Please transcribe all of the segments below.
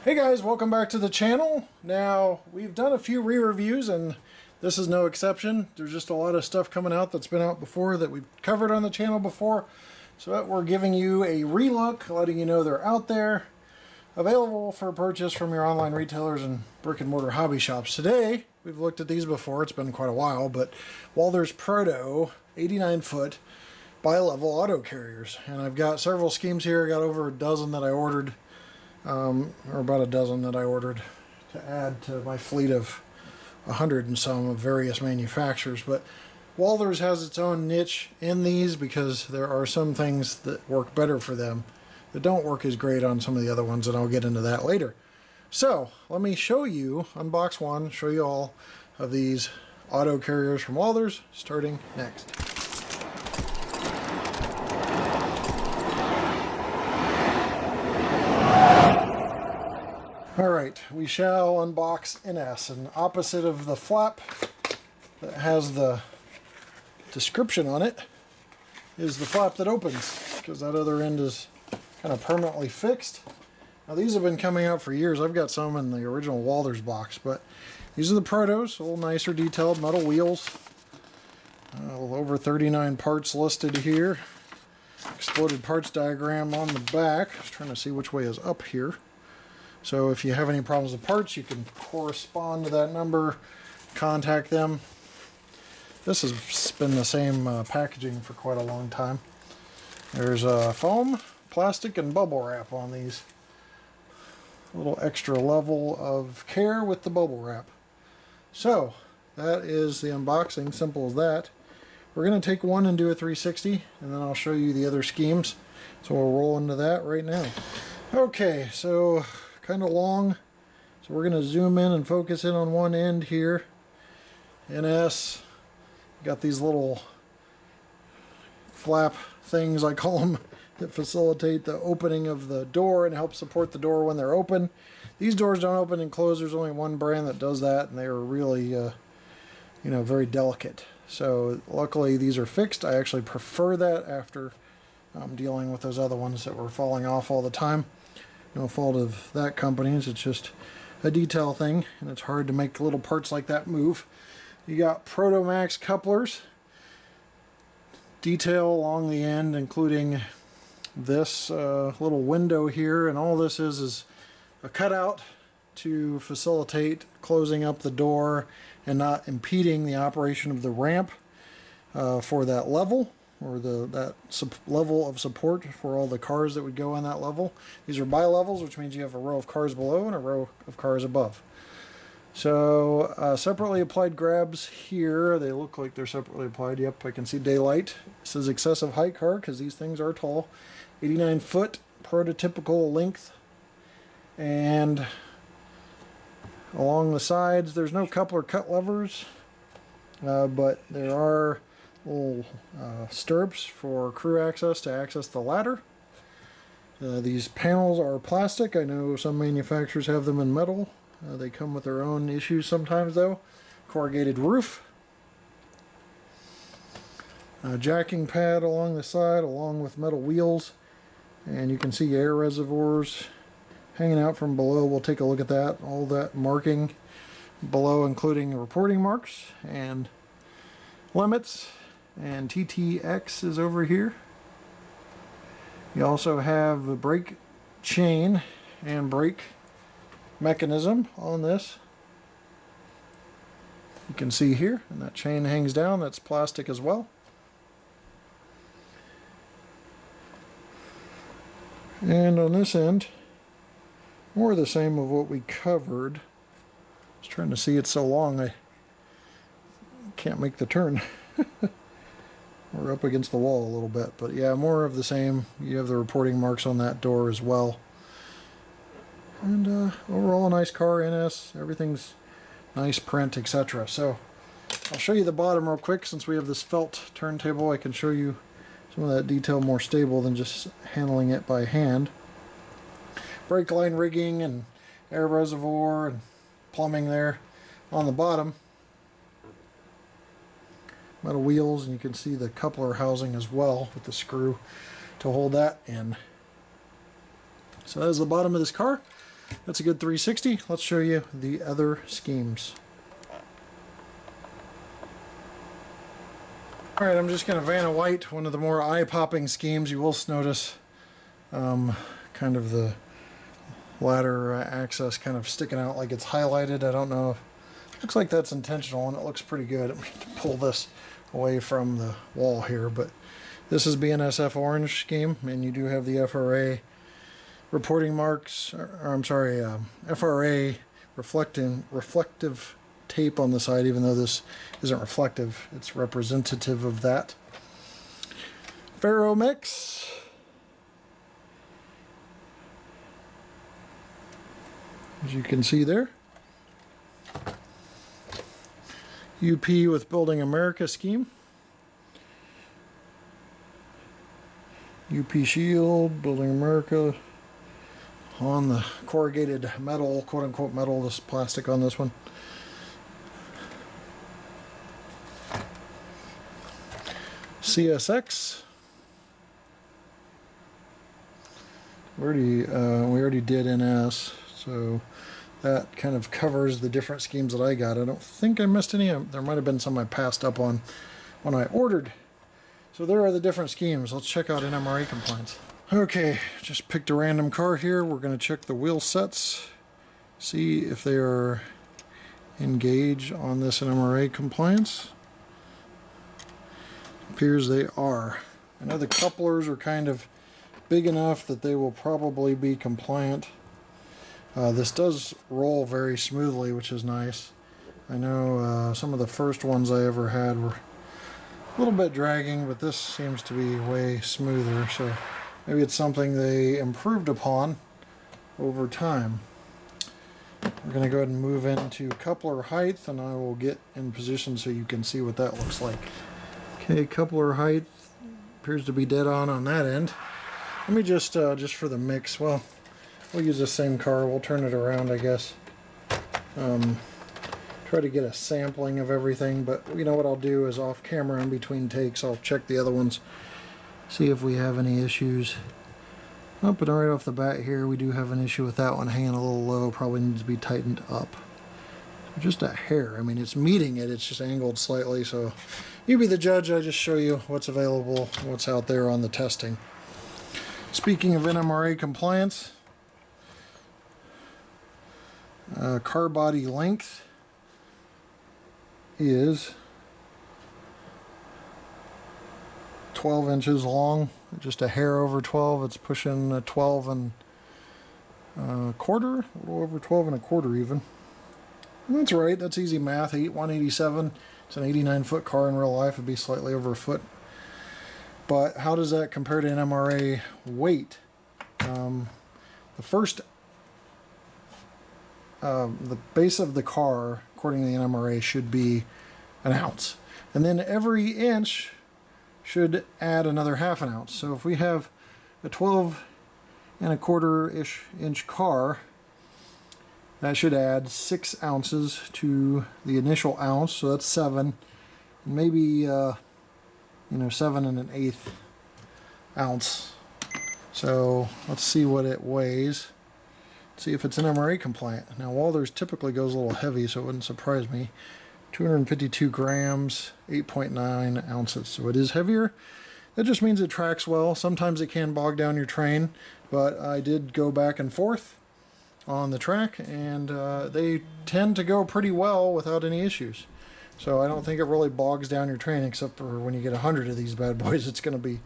Hey guys, welcome back to the channel. Now, we've done a few re-reviews and this is no exception. There's just a lot of stuff coming out that's been out before that we've covered on the channel before. So we're giving you a relook, letting you know they're out there, available for purchase from your online retailers and brick and mortar hobby shops. Today, we've looked at these before, it's been quite a while, but Walthers Proto 89-foot bi-level auto carriers. And I've got several schemes here. I got over a dozen that I ordered. Or about a dozen that I ordered to add to my fleet of 100 and some of various manufacturers. But Walthers has its own niche in these because there are some things that work better for them that don't work as great on some of the other ones, and I'll get into that later. So let me show you, unbox one, show you all of these auto carriers from Walthers, starting next. Alright, we shall unbox NS, and opposite of the flap that has the description on it is the flap that opens, because that other end is kind of permanently fixed. Now these have been coming out for years. I've got some in the original Walthers box, but these are the Protos, a little nicer detailed metal wheels. Over 39 parts listed here. Exploded parts diagram on the back. I was trying to see which way is up here. So if you have any problems with parts, you can correspond to that number, contact them. This has been the same packaging for quite a long time. There's foam, plastic, and bubble wrap on these. A little extra level of care with the bubble wrap. So that is the unboxing, simple as that. We're going to take one and do a 360, and then I'll show you the other schemes. So we'll roll into that right now. Okay, so kind of long, so we're going to zoom in and focus in on one end here. NS got these little flap things, I call them, that facilitate the opening of the door and help support the door when they're open. These doors don't open and close. There's only one brand that does that, and they are really very delicate. So luckily these are fixed. I actually prefer that after dealing with those other ones that were falling off all the time. No fault of that company's, it's just a detail thing, and it's hard to make little parts like that move. You got Proto Max couplers, detail along the end, including this little window here, and all this is a cutout to facilitate closing up the door and not impeding the operation of the ramp for that level, or that level of support for all the cars that would go on that level. These are bi-levels, which means you have a row of cars below and a row of cars above. So separately applied grabs here. They look like they're separately applied. Yep, I can see daylight. This is excessive height car because these things are tall. 89-foot prototypical length. And along the sides, there's no coupler cut levers, but there are little stirrups for crew access to access the ladder. These panels are plastic. I know some manufacturers have them in metal. They come with their own issues sometimes though. Corrugated roof. Jacking pad along the side along with metal wheels. And you can see air reservoirs hanging out from below. We'll take a look at that. All that marking below, including reporting marks and limits. And TTX is over here. You also have the brake chain and brake mechanism on this. You can see here, and that chain hangs down. That's plastic as well. And on this end, more of the same of what we covered. I was trying to see, it's so long I can't make the turn. We're up against the wall a little bit, but yeah, more of the same. You have the reporting marks on that door as well. And overall, a nice car, NS, everything's nice print, etc. So I'll show you the bottom real quick. Since we have this felt turntable, I can show you some of that detail more stable than just handling it by hand. Brake line rigging and air reservoir and plumbing there on the bottom. Metal wheels, and you can see the coupler housing as well with the screw to hold that in. So that is the bottom of this car. That's a good 360. Let's show you the other schemes. Alright, I'm just going to Vanna White, one of the more eye-popping schemes. You will notice kind of the ladder access kind of sticking out like it's highlighted. I don't know. Looks like that's intentional, and it looks pretty good. I'm going to pull this away from the wall here, but this is BNSF orange scheme, and you do have the FRA reporting marks, or I'm sorry, FRA reflective tape on the side, even though this isn't reflective, it's representative of that. Ferro mix. As you can see there. UP with Building America scheme. UP Shield, Building America on the corrugated metal, quote-unquote metal, this plastic on this one. CSX. We already did NS, so that kind of covers the different schemes that I got. I don't think I missed any. There might have been some I passed up on when I ordered. So there are the different schemes. Let's check out NMRA compliance. Okay, just picked a random car here. We're going to check the wheel sets, see if they are engaged on this NMRA compliance. Appears they are. I know the couplers are kind of big enough that they will probably be compliant. This does roll very smoothly, which is nice. I know some of the first ones I ever had were a little bit dragging, but this seems to be way smoother, so maybe it's something they improved upon over time. We're going to go ahead and move into coupler height, and I will get in position so you can see what that looks like. Okay, coupler height appears to be dead on that end. Let me just for the mix, well, we'll use the same car. We'll turn it around, I guess. Try to get a sampling of everything, but you know what I'll do is off camera in between takes, I'll check the other ones, see if we have any issues. Oh, but right off the bat here, we do have an issue with that one hanging a little low. Probably needs to be tightened up. Just a hair. I mean, it's meeting it, it's just angled slightly, so you be the judge. I just show you what's available, what's out there on the testing. Speaking of NMRA compliance, car body length is 12 inches long, just a hair over 12. It's pushing a 12 and a quarter, a little over 12 and a quarter even. And that's right, that's easy math. 187. It's an 89-foot car in real life. It'd be slightly over a foot. But how does that compare to NMRA weight? The base of the car, according to the NMRA, should be an ounce. And then every inch should add another half an ounce. So if we have a 12 and a quarter-ish inch car, that should add 6 ounces to the initial ounce, so that's 7. Maybe, 7 1/8 ounce. So let's see what it weighs. See if it's NMRA compliant. Now, Walthers typically goes a little heavy, so it wouldn't surprise me. 252 grams, 8.9 ounces. So it is heavier. That just means it tracks well. Sometimes it can bog down your train, but I did go back and forth on the track, and they tend to go pretty well without any issues. So I don't think it really bogs down your train, except for when you get 100 of these bad boys. It's going to be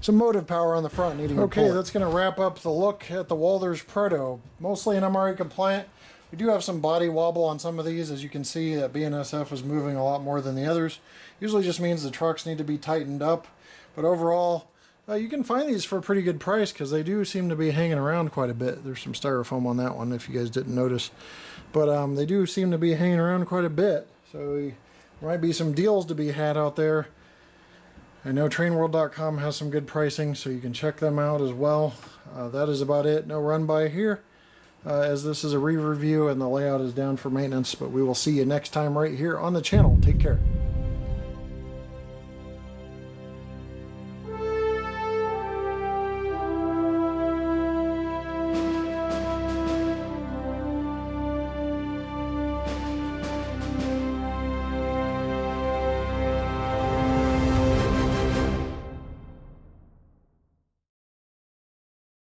some motive power on the front needing to pull it. That's going to wrap up the look at the Walthers Proto. Mostly NMRA compliant. We do have some body wobble on some of these. As you can see, that BNSF is moving a lot more than the others. Usually just means the trucks need to be tightened up. But overall, you can find these for a pretty good price because they do seem to be hanging around quite a bit. There's some styrofoam on that one if you guys didn't notice. But they do seem to be hanging around quite a bit. So there might be some deals to be had out there. I know trainworld.com has some good pricing, so you can check them out as well. That is about it. No run by here, as this is a re-review and the layout is down for maintenance. But we will see you next time right here on the channel. Take care.